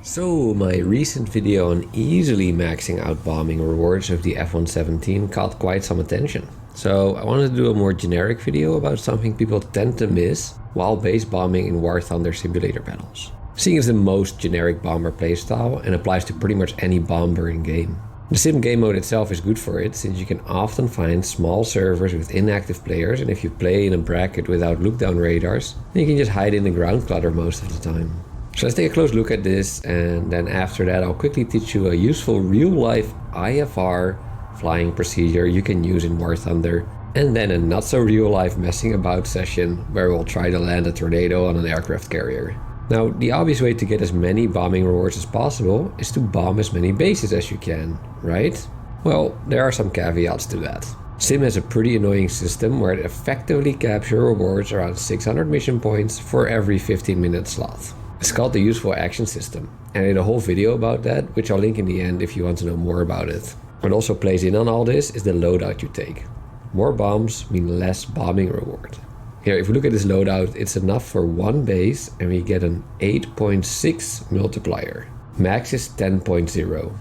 So my recent video on easily maxing out bombing rewards with the F117 caught quite some attention. So I wanted to do a more generic video about something people tend to miss while base bombing in War Thunder simulator battles. Seeing is the most generic bomber playstyle and applies to pretty much any bomber in game. The sim game mode itself is good for it, since you can often find small servers with inactive players, and if you play in a bracket without lookdown radars, then you can just hide in the ground clutter most of the time. So let's take a close look at this, and then after that I'll quickly teach you a useful real-life IFR flying procedure you can use in War Thunder, and then a not so real-life messing about session where we'll try to land a tornado on an aircraft carrier. Now, the obvious way to get as many bombing rewards as possible is to bomb as many bases as you can, right? Well, there are some caveats to that. Sim has a pretty annoying system where it effectively caps your rewards around 600 mission points for every 15-minute slot. It's called the useful action system, and I did a whole video about that, which I'll link in the end if you want to know more about it. What also plays in on all this is the loadout you take. More bombs mean less bombing reward. Here, if we look at this loadout, it's enough for one base and we get an 8.6 multiplier. Max is 10.0.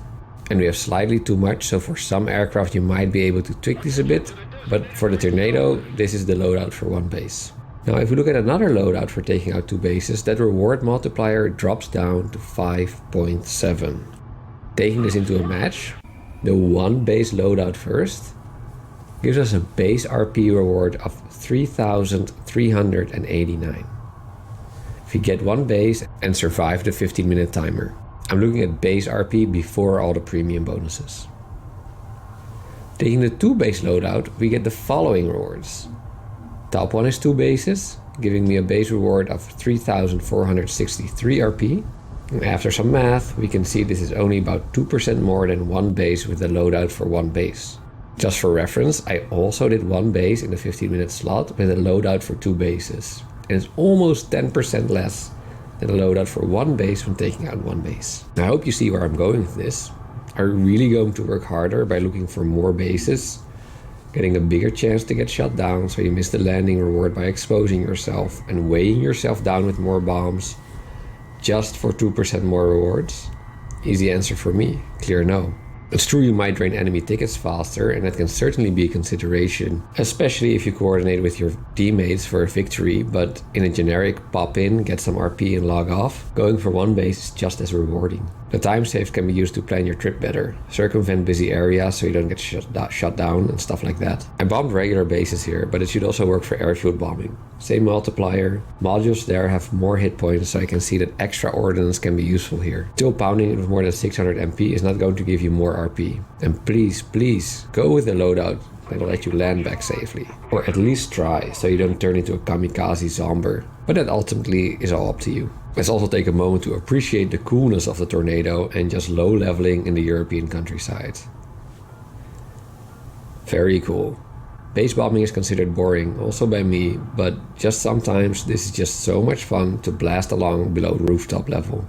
And we have slightly too much, so for some aircraft you might be able to tweak this a bit, but for the tornado, this is the loadout for one base. Now, if we look at another loadout for taking out two bases, that reward multiplier drops down to 5.7. Taking this into a match, the one base loadout first gives us a base RP reward of 3,389. If you get one base and survive the 15-minute timer. I'm looking at base RP before all the premium bonuses. Taking the two base loadout, we get the following rewards. Top one is two bases, giving me a base reward of 3,463 RP. And after some math, we can see this is only about 2% more than one base with the loadout for one base. Just for reference, I also did one base in the 15-minute slot with a loadout for two bases. And it's almost 10% less than a loadout for one base when taking out one base. Now, I hope you see where I'm going with this. Are you really going to work harder by looking for more bases? Getting a bigger chance to get shot down so you miss the landing reward by exposing yourself and weighing yourself down with more bombs just for 2% more rewards? Easy answer for me, clear no. It's true you might drain enemy tickets faster, and that can certainly be a consideration, especially if you coordinate with your teammates for a victory, but in a generic pop in, get some RP and log off, going for one base is just as rewarding. The time save can be used to plan your trip better, circumvent busy areas so you don't get shut down and stuff like that. I bombed regular bases here, but it should also work for airfield bombing. Same multiplier, modules there have more hit points, so I can see that extra ordnance can be useful here. Still, pounding it with more than 600 MP is not going to give you more RP. And please, go with the loadout that'll let you land back safely. Or at least try, so you don't turn into a kamikaze zomber. But that ultimately is all up to you. Let's also take a moment to appreciate the coolness of the tornado and just low leveling in the European countryside. Very cool. Base bombing is considered boring, also by me, but just sometimes this is just so much fun to blast along below rooftop level.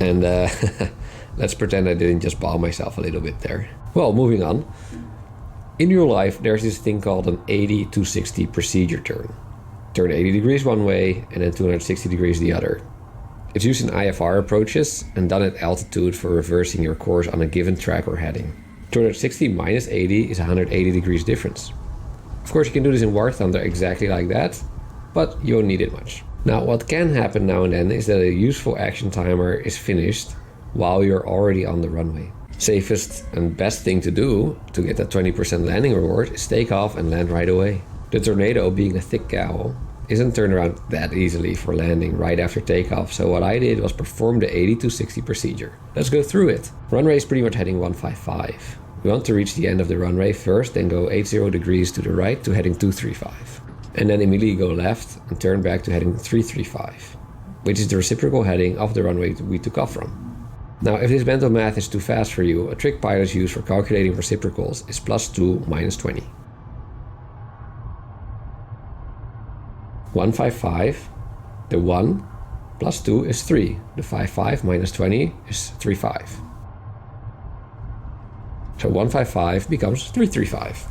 And let's pretend I didn't just bomb myself a little bit there. Well, moving on. In real life, there's this thing called an 80-60 procedure turn. Turn 80 degrees one way and then 260 degrees the other. It's used in IFR approaches and done at altitude for reversing your course on a given track or heading. 260 minus 80 is 180 degrees difference. Of course, you can do this in War Thunder exactly like that, but you won't need it much. Now, what can happen now and then is that a useful action timer is finished while you're already on the runway. Safest and best thing to do to get that 20% landing reward is take off and land right away. The tornado, being a thick cowl, isn't turned around that easily for landing right after takeoff, so what I did was perform the 80-60 procedure. Let's go through it. Runway is pretty much heading 155. We want to reach the end of the runway first, then go 80 degrees to the right to heading 235. And then immediately go left and turn back to heading 335, which is the reciprocal heading of the runway we took off from. Now, if this mental math is too fast for you, a trick pilots use for calculating reciprocals is +2 minus 20. 155, the 1 plus 2 is 3. The 55 minus 20 is 35. So 155 becomes 335.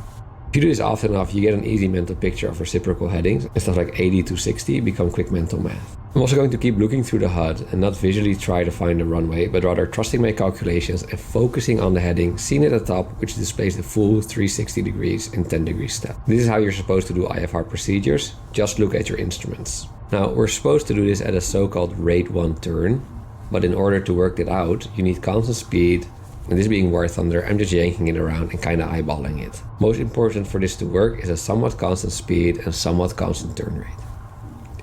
If If you do this often enough, you get an easy mental picture of reciprocal headings, and stuff like 80 to 60 become quick mental math. I'm also going to keep looking through the HUD and not visually try to find the runway, but rather trusting my calculations and focusing on the heading seen at the top, which displays the full 360 degrees in 10 degree step. This is how you're supposed to do IFR procedures. Just look at your instruments. Now, we're supposed to do this at a so-called rate 1 turn, but in order to work it out, you need constant speed. And this being War Thunder, I'm just yanking it around and kind of eyeballing it. Most important for this to work is a somewhat constant speed and somewhat constant turn rate.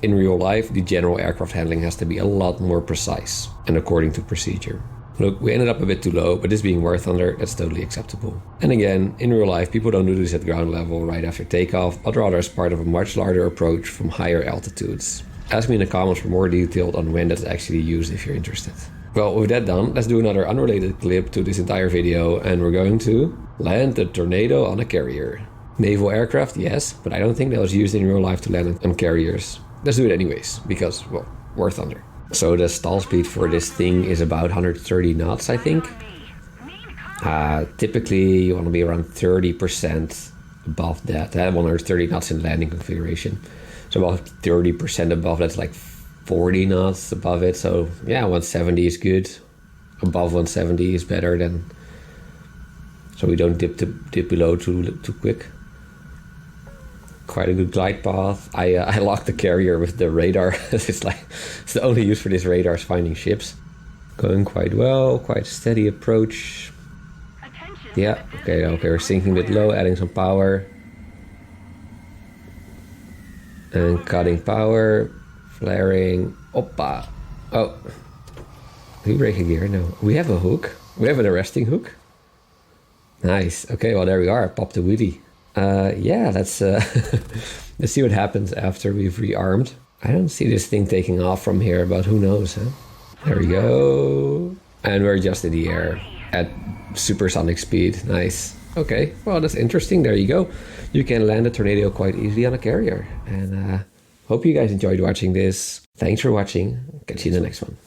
In real life, the general aircraft handling has to be a lot more precise and according to procedure. Look, we ended up a bit too low, but this being War Thunder, that's totally acceptable. And again, in real life, people don't do this at ground level right after takeoff, but rather as part of a much larger approach from higher altitudes. Ask me in the comments for more detail on when that's actually used if you're interested. Well, with that done, let's do another unrelated clip to this entire video, and we're going to land the Tornado on a carrier. Naval aircraft, yes, but I don't think that was used in real life to land on carriers. Let's do it anyways, because, well, War Thunder. So the stall speed for this thing is about 130 knots, I think. Typically, you want to be around 30% above that. 130 knots in landing configuration. So about 30% above, that's like 40 knots above it. So yeah, 170 is good. Above 170 is better than, so we don't dip below too quick. Quite a good glide path. I locked the carrier with the radar. It's the only use for this radar is finding ships. Going quite well, quite steady approach. Yeah, okay, we're sinking a bit low, adding some power. And cutting power, flaring, oppa. Oh, we break a gear? No, we have a hook. We have an arresting hook. Nice, okay, well there we are, pop the wheelie. Yeah, let's let's see what happens after we've rearmed. I don't see this thing taking off from here, but who knows, huh? There we go. And we're just in the air at supersonic speed. Nice. Okay, well, that's interesting. There you go. You can land a Tornado quite easily on a carrier. And hope you guys enjoyed watching this. Thanks for watching. Catch you in the next one.